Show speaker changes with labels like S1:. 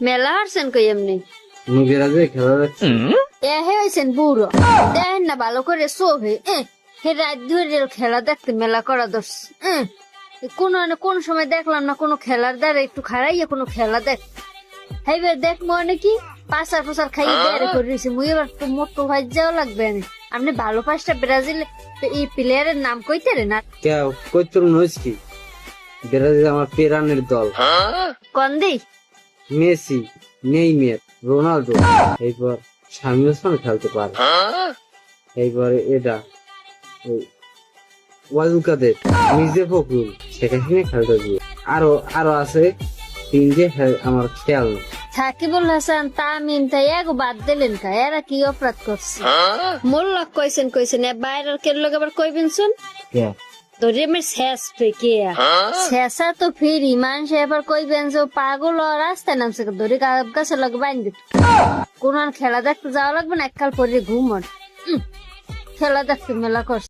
S1: মেলা হারছেন কই এমনি
S2: ব্রাজিল খেলা দেখছি।
S1: এ হয়েছেন বুড়ো দেখেন না ভালো করে শোভে হে রাত ধরে খেলা দেখতে মেলা করা দোষ কোন সময় দেখলাম না কোনো খেলার দ্বারা একটু খারাইয়া কোনো খেলা দেখ হাইবার দেখ মনে কি পাসার পাসার খাইয়ে বেড়ে করে দিয়েছে মুই এবার তো মোটো ভাই যাওয়া লাগবে না আপনি ভালো পাঁচটা ব্রাজিল এই প্লেয়ারের নাম কইতে রে না
S2: কেউ কই তোর নইস কি ব্রাজিল আমার পেরানের দল।
S1: কন দেই
S2: মেসি, নেইমার, রোনালদো, এইবার শামীম ওসমান খেলতে পারে, এইবারে এটা ওয়াজুল কাদের, মির্জা ফখরুল সেখানে খেলতে দিয়ে আরো আছে তিনটে আমার খেয়াল নেই।
S1: সাকিবুল হাসান তামিম তাই এক বাদ দিলেন কা এরা কি অপরাধ করছে মোল্লা কইছেন এ বাইরের কেন লোক আবার কইবেন শুন তোরে আমার শেষ পেকে শেষা তো ফিরি মানুষ এবার কইবেন যে পাগল ও রাস্তায় নামছে ধরে গাছে লোক বাইন কোন খেলা দেখতে যাওয়া লাগবে না এককাল পরে ঘুমন খেলা দেখতে মেলা করছে।